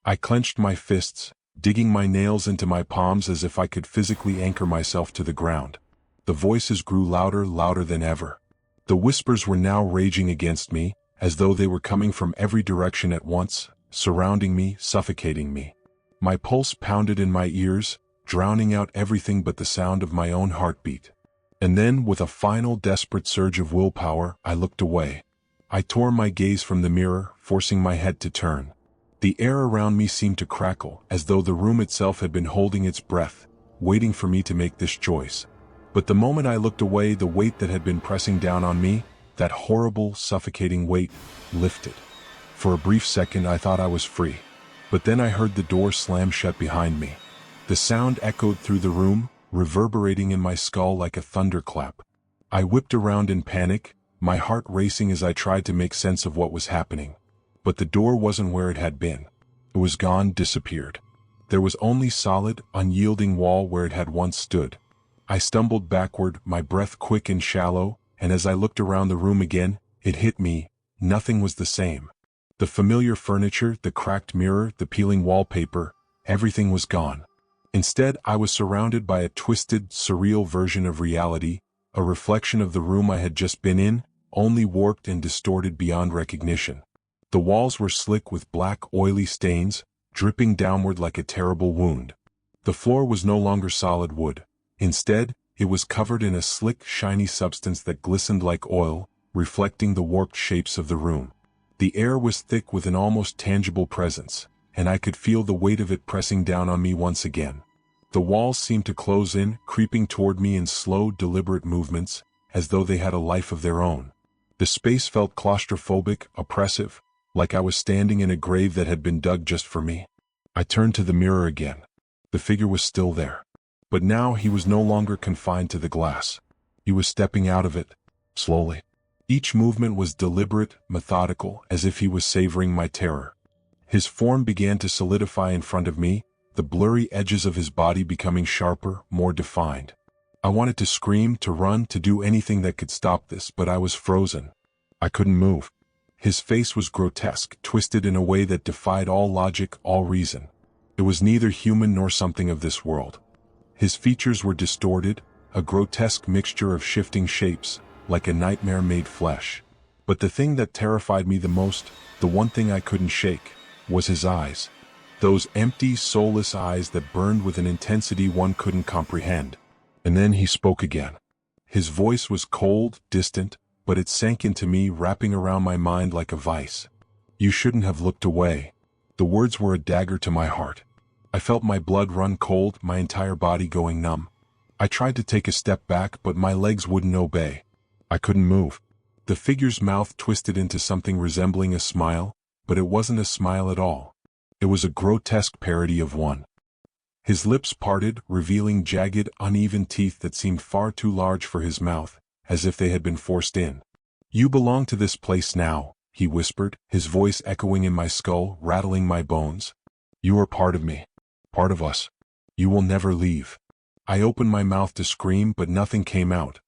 I clenched my fists, digging my nails into my palms as if I could physically anchor myself to the ground. The voices grew louder, louder than ever. The whispers were now raging against me, as though they were coming from every direction at once, surrounding me, suffocating me. My pulse pounded in my ears, drowning out everything but the sound of my own heartbeat. And then, with a final desperate surge of willpower, I looked away. I tore my gaze from the mirror, forcing my head to turn. The air around me seemed to crackle, as though the room itself had been holding its breath, waiting for me to make this choice. But the moment I looked away, the weight that had been pressing down on me, that horrible, suffocating weight, lifted. For a brief second I thought I was free. But then I heard the door slam shut behind me. The sound echoed through the room, reverberating in my skull like a thunderclap. I whipped around in panic, my heart racing as I tried to make sense of what was happening. But the door wasn't where it had been. It was gone, disappeared. There was only solid, unyielding wall where it had once stood. I stumbled backward, my breath quick and shallow, and as I looked around the room again, it hit me, nothing was the same. The familiar furniture, the cracked mirror, the peeling wallpaper, everything was gone. Instead, I was surrounded by a twisted, surreal version of reality, a reflection of the room I had just been in, only warped and distorted beyond recognition. The walls were slick with black, oily stains, dripping downward like a terrible wound. The floor was no longer solid wood. Instead, it was covered in a slick, shiny substance that glistened like oil, reflecting the warped shapes of the room. The air was thick with an almost tangible presence, and I could feel the weight of it pressing down on me once again. The walls seemed to close in, creeping toward me in slow, deliberate movements, as though they had a life of their own. The space felt claustrophobic, oppressive, like I was standing in a grave that had been dug just for me. I turned to the mirror again. The figure was still there. But now he was no longer confined to the glass. He was stepping out of it, slowly. Each movement was deliberate, methodical, as if he was savoring my terror. His form began to solidify in front of me, the blurry edges of his body becoming sharper, more defined. I wanted to scream, to run, to do anything that could stop this, but I was frozen. I couldn't move. His face was grotesque, twisted in a way that defied all logic, all reason. It was neither human nor something of this world. His features were distorted, a grotesque mixture of shifting shapes, like a nightmare made flesh. But the thing that terrified me the most, the one thing I couldn't shake, was his eyes. Those empty, soulless eyes that burned with an intensity one couldn't comprehend. And then he spoke again. His voice was cold, distant, but it sank into me, wrapping around my mind like a vice. "You shouldn't have looked away." The words were a dagger to my heart. I felt my blood run cold, my entire body going numb. I tried to take a step back, but my legs wouldn't obey. I couldn't move. The figure's mouth twisted into something resembling a smile, but it wasn't a smile at all. It was a grotesque parody of one. His lips parted, revealing jagged, uneven teeth that seemed far too large for his mouth, as if they had been forced in. "You belong to this place now," he whispered, his voice echoing in my skull, rattling my bones. "You are part of me. Part of us. You will never leave." I opened my mouth to scream, but nothing came out.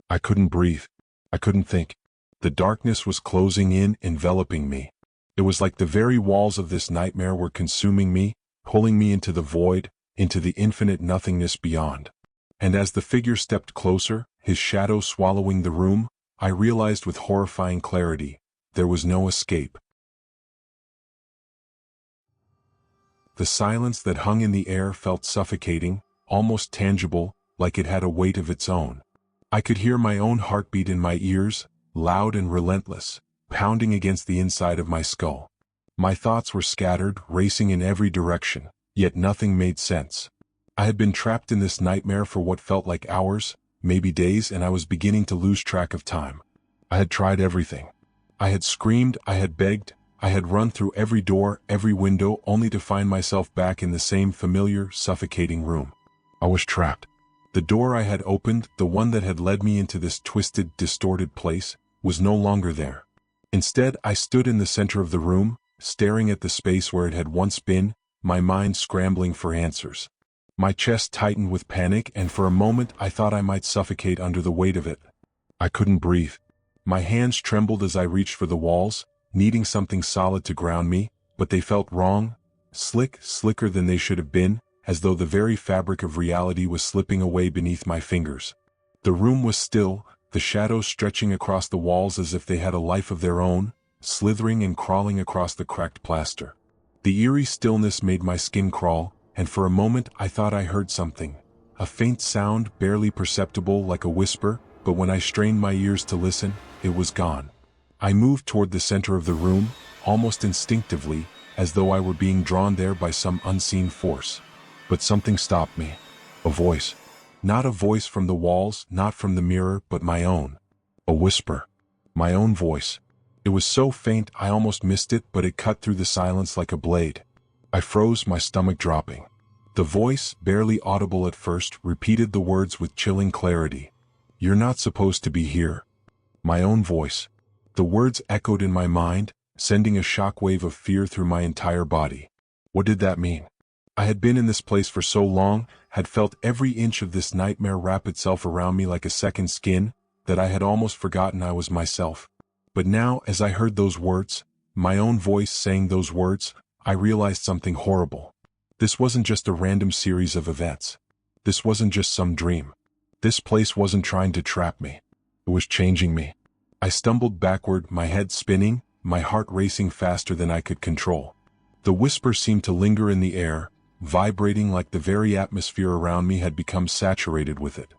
I couldn't breathe. I couldn't think. The darkness was closing in, enveloping me. It was like the very walls of this nightmare were consuming me, pulling me into the void, into the infinite nothingness beyond. And as the figure stepped closer, his shadow swallowing the room, I realized with horrifying clarity, there was no escape. The silence that hung in the air felt suffocating, almost tangible, like it had a weight of its own. I could hear my own heartbeat in my ears, loud and relentless, pounding against the inside of my skull. My thoughts were scattered, racing in every direction, yet nothing made sense. I had been trapped in this nightmare for what felt like hours, maybe days, and I was beginning to lose track of time. I had tried everything. I had screamed, I had begged, I had run through every door, every window, only to find myself back in the same familiar, suffocating room. I was trapped. The door I had opened, the one that had led me into this twisted, distorted place, was no longer there. Instead, I stood in the center of the room, staring at the space where it had once been, my mind scrambling for answers. My chest tightened with panic, and for a moment I thought I might suffocate under the weight of it. I couldn't breathe. My hands trembled as I reached for the walls, needing something solid to ground me, but they felt wrong, slicker than they should have been, as though the very fabric of reality was slipping away beneath my fingers. The room was still, the shadows stretching across the walls as if they had a life of their own, slithering and crawling across the cracked plaster. The eerie stillness made my skin crawl, and for a moment I thought I heard something. A faint sound, barely perceptible like a whisper, but when I strained my ears to listen, it was gone. I moved toward the center of the room, almost instinctively, as though I were being drawn there by some unseen force. But something stopped me. A voice. Not a voice from the walls, not from the mirror, but my own. A whisper. My own voice. It was so faint I almost missed it, but it cut through the silence like a blade. I froze, my stomach dropping. The voice, barely audible at first, repeated the words with chilling clarity. "You're not supposed to be here." My own voice. The words echoed in my mind, sending a shockwave of fear through my entire body. What did that mean? I had been in this place for so long, had felt every inch of this nightmare wrap itself around me like a second skin, that I had almost forgotten I was myself. But now, as I heard those words, my own voice saying those words, I realized something horrible. This wasn't just a random series of events. This wasn't just some dream. This place wasn't trying to trap me. It was changing me. I stumbled backward, my head spinning, my heart racing faster than I could control. The whisper seemed to linger in the air, vibrating like the very atmosphere around me had become saturated with it.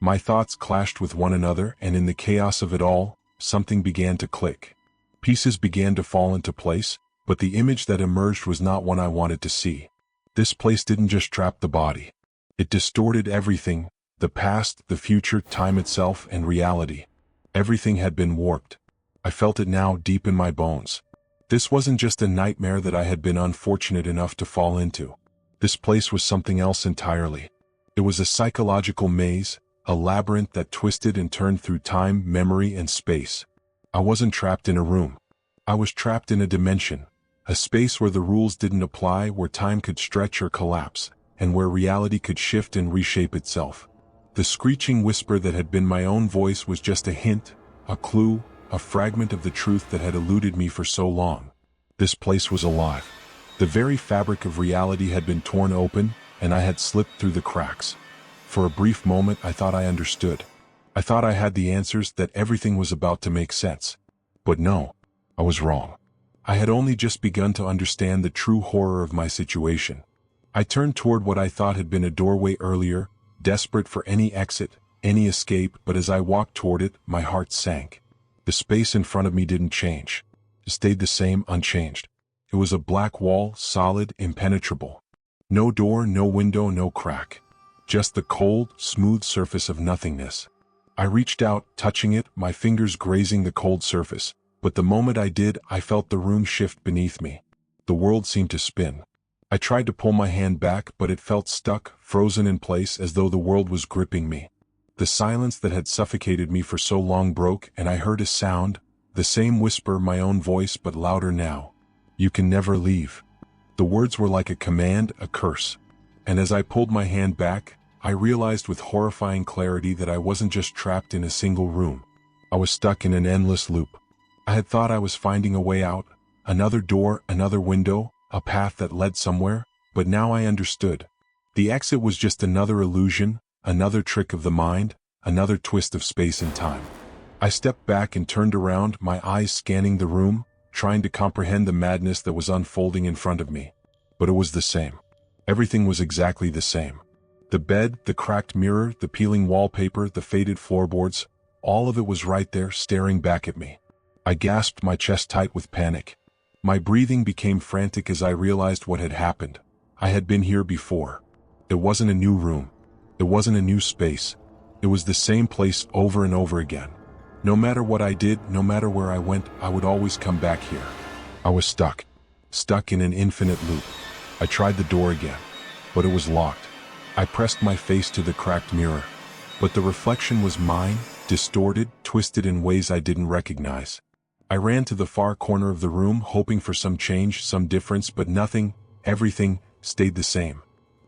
My thoughts clashed with one another, and in the chaos of it all, something began to click. Pieces began to fall into place, but the image that emerged was not one I wanted to see. This place didn't just trap the body. It distorted everything: the past, the future, time itself, and reality. Everything had been warped. I felt it now deep in my bones. This wasn't just a nightmare that I had been unfortunate enough to fall into. This place was something else entirely. It was a psychological maze, a labyrinth that twisted and turned through time, memory, and space. I wasn't trapped in a room. I was trapped in a dimension, a space where the rules didn't apply, where time could stretch or collapse, and where reality could shift and reshape itself. The screeching whisper that had been my own voice was just a hint, a clue, a fragment of the truth that had eluded me for so long. This place was alive. The very fabric of reality had been torn open, and I had slipped through the cracks. For a brief moment I thought I understood. I thought I had the answers, that everything was about to make sense. But no, I was wrong. I had only just begun to understand the true horror of my situation. I turned toward what I thought had been a doorway earlier, desperate for any exit, any escape, but as I walked toward it, my heart sank. The space in front of me didn't change. It stayed the same, unchanged. It was a black wall, solid, impenetrable. No door, no window, no crack. Just the cold, smooth surface of nothingness. I reached out, touching it, my fingers grazing the cold surface, but the moment I did, I felt the room shift beneath me. The world seemed to spin. I tried to pull my hand back, but it felt stuck, frozen in place, as though the world was gripping me. The silence that had suffocated me for so long broke, and I heard a sound, the same whisper, my own voice, but louder now. "You can never leave." The words were like a command, a curse. And as I pulled my hand back, I realized with horrifying clarity that I wasn't just trapped in a single room. I was stuck in an endless loop. I had thought I was finding a way out, another door, another window, a path that led somewhere, but now I understood. The exit was just another illusion, another trick of the mind, another twist of space and time. I stepped back and turned around, my eyes scanning the room, trying to comprehend the madness that was unfolding in front of me. But it was the same. Everything was exactly the same. The bed, the cracked mirror, the peeling wallpaper, the faded floorboards, all of it was right there, staring back at me. I gasped, my chest tight with panic. My breathing became frantic as I realized what had happened. I had been here before. It wasn't a new room. It wasn't a new space. It was the same place over and over again. No matter what I did, no matter where I went, I would always come back here. I was stuck in an infinite loop. I tried the door again, but it was locked. I pressed my face to the cracked mirror, but the reflection was mine, distorted, twisted in ways I didn't recognize. I ran to the far corner of the room, hoping for some change, some difference, but nothing, everything, stayed the same.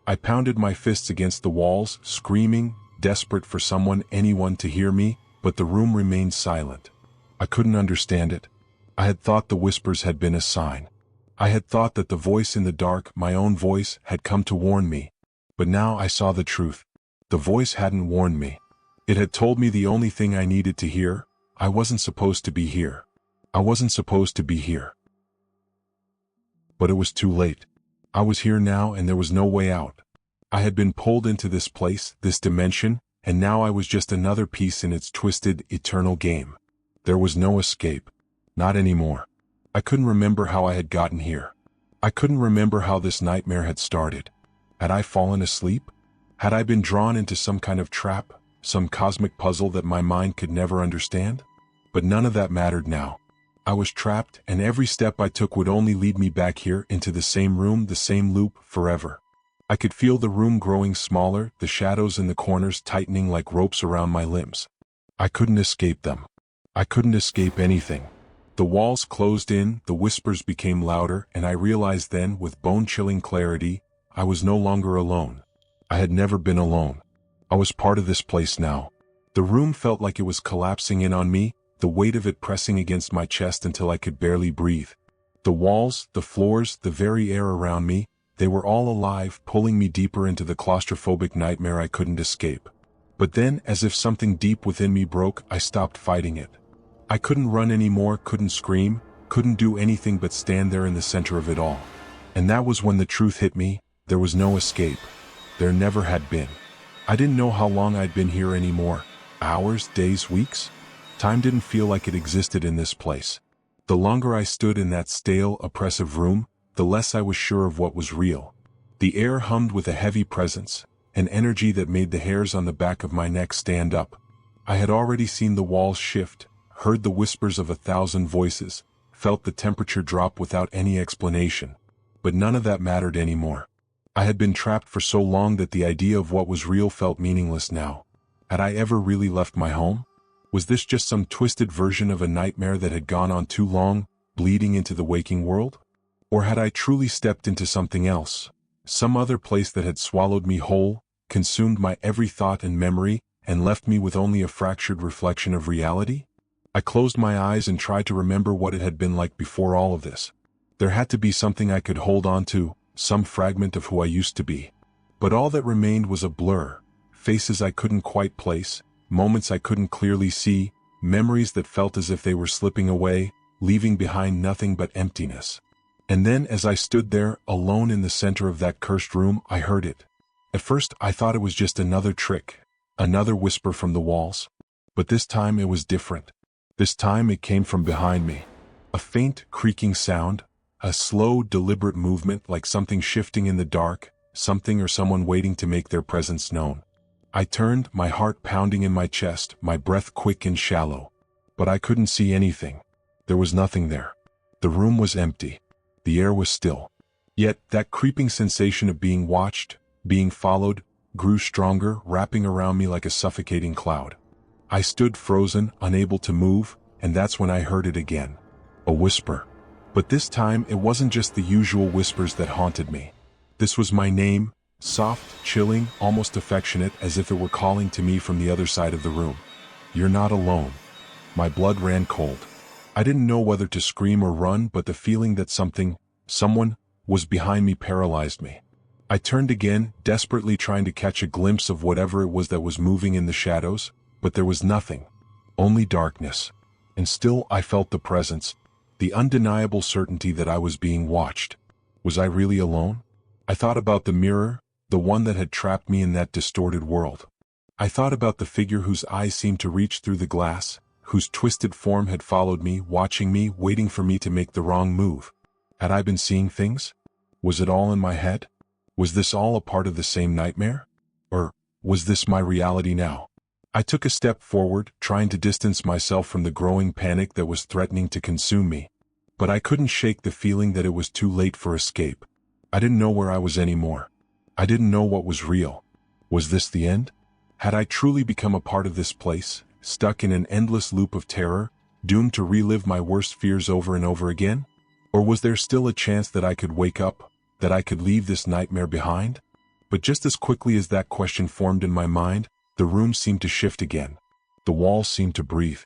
I pounded my fists against the walls, screaming, desperate for someone, anyone to hear me, but the room remained silent. I couldn't understand it. I had thought the whispers had been a sign. I had thought that the voice in the dark, my own voice, had come to warn me. But now I saw the truth. The voice hadn't warned me. It had told me the only thing I needed to hear: I wasn't supposed to be here. I wasn't supposed to be here. But it was too late. I was here now, and there was no way out. I had been pulled into this place, this dimension, and now I was just another piece in its twisted, eternal game. There was no escape. Not anymore. I couldn't remember how I had gotten here. I couldn't remember how this nightmare had started. Had I fallen asleep? Had I been drawn into some kind of trap, some cosmic puzzle that my mind could never understand? But none of that mattered now. I was trapped, and every step I took would only lead me back here, into the same room, the same loop, forever. I could feel the room growing smaller, the shadows in the corners tightening like ropes around my limbs. I couldn't escape them. I couldn't escape anything. The walls closed in, the whispers became louder, and I realized then, with bone-chilling clarity, I was no longer alone. I had never been alone. I was part of this place now. The room felt like it was collapsing in on me, the weight of it pressing against my chest until I could barely breathe. The walls, the floors, the very air around me, they were all alive, pulling me deeper into the claustrophobic nightmare I couldn't escape. But then, as if something deep within me broke, I stopped fighting it. I couldn't run anymore, couldn't scream, couldn't do anything but stand there in the center of it all. And that was when the truth hit me. There was no escape. There never had been. I didn't know how long I'd been here anymore. Hours, days, weeks? Time didn't feel like it existed in this place. The longer I stood in that stale, oppressive room, the less I was sure of what was real. The air hummed with a heavy presence, an energy that made the hairs on the back of my neck stand up. I had already seen the walls shift, heard the whispers of 1,000 voices, felt the temperature drop without any explanation. But none of that mattered anymore. I had been trapped for so long that the idea of what was real felt meaningless now. Had I ever really left my home? Was this just some twisted version of a nightmare that had gone on too long, bleeding into the waking world? Or had I truly stepped into something else? Some other place that had swallowed me whole, consumed my every thought and memory, and left me with only a fractured reflection of reality? I closed my eyes and tried to remember what it had been like before all of this. There had to be something I could hold on to, some fragment of who I used to be. But all that remained was a blur, faces I couldn't quite place, moments I couldn't clearly see, memories that felt as if they were slipping away, leaving behind nothing but emptiness. And then as I stood there, alone in the center of that cursed room, I heard it. At first I thought it was just another trick, another whisper from the walls. But this time it was different. This time it came from behind me. A faint, creaking sound, a slow, deliberate movement like something shifting in the dark, something or someone waiting to make their presence known. I turned, my heart pounding in my chest, my breath quick and shallow. But I couldn't see anything. There was nothing there. The room was empty. The air was still. Yet that creeping sensation of being watched, being followed, grew stronger, wrapping around me like a suffocating cloud. I stood frozen, unable to move, and that's when I heard it again. A whisper. But this time it wasn't just the usual whispers that haunted me. This was my name, soft, chilling, almost affectionate, as if it were calling to me from the other side of the room. You're not alone. My blood ran cold. I didn't know whether to scream or run, but the feeling that someone, was behind me paralyzed me. I turned again, desperately trying to catch a glimpse of whatever it was that was moving in the shadows, but there was nothing. Only darkness. And still I felt the presence, the undeniable certainty that I was being watched. Was I really alone? I thought about the mirror, the one that had trapped me in that distorted world. I thought about the figure whose eyes seemed to reach through the glass, whose twisted form had followed me, watching me, waiting for me to make the wrong move. Had I been seeing things? Was it all in my head? Was this all a part of the same nightmare? Or was this my reality now? I took a step forward, trying to distance myself from the growing panic that was threatening to consume me. But I couldn't shake the feeling that it was too late for escape. I didn't know where I was anymore. I didn't know what was real. Was this the end? Had I truly become a part of this place, stuck in an endless loop of terror, doomed to relive my worst fears over and over again? Or was there still a chance that I could wake up, that I could leave this nightmare behind? But just as quickly as that question formed in my mind, the room seemed to shift again. The walls seemed to breathe.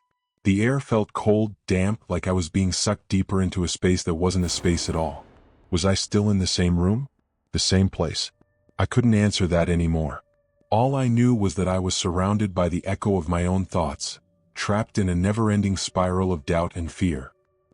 The air felt cold, damp, like I was being sucked deeper into a space that wasn't a space at all. Was I still in the same room? The same place? I couldn't answer that anymore. All I knew was that I was surrounded by the echo of my own thoughts, trapped in a never-ending spiral of doubt and fear.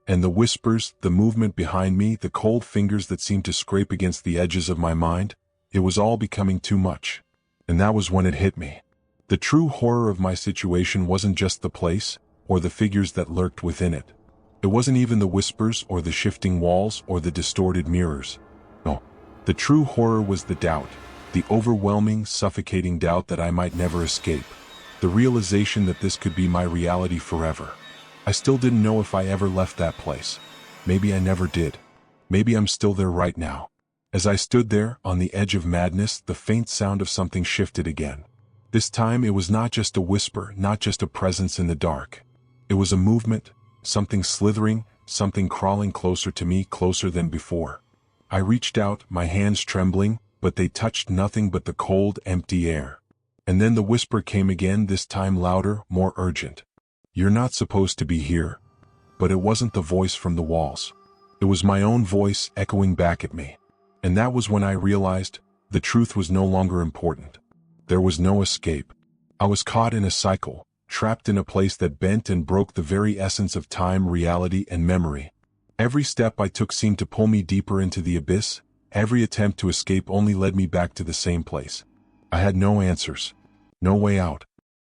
And the whispers, the movement behind me, the cold fingers that seemed to scrape against the edges of my mind, it was all becoming too much. And that was when it hit me. The true horror of my situation wasn't just the place, or the figures that lurked within it. It wasn't even the whispers, or the shifting walls, or the distorted mirrors. No, the true horror was the doubt, the overwhelming, suffocating doubt that I might never escape, the realization that this could be my reality forever. I still didn't know if I ever left that place. Maybe I never did. Maybe I'm still there right now. As I stood there, on the edge of madness, the faint sound of something shifted again. This time it was not just a whisper, not just a presence in the dark. It was a movement, something slithering, something crawling closer to me, closer than before. I reached out, my hands trembling, but they touched nothing but the cold, empty air. And then the whisper came again, this time louder, more urgent. You're not supposed to be here. But it wasn't the voice from the walls. It was my own voice echoing back at me. And that was when I realized the truth was no longer important. There was no escape. I was caught in a cycle, trapped in a place that bent and broke the very essence of time, reality, and memory. Every step I took seemed to pull me deeper into the abyss. Every attempt to escape only led me back to the same place. I had no answers, no way out.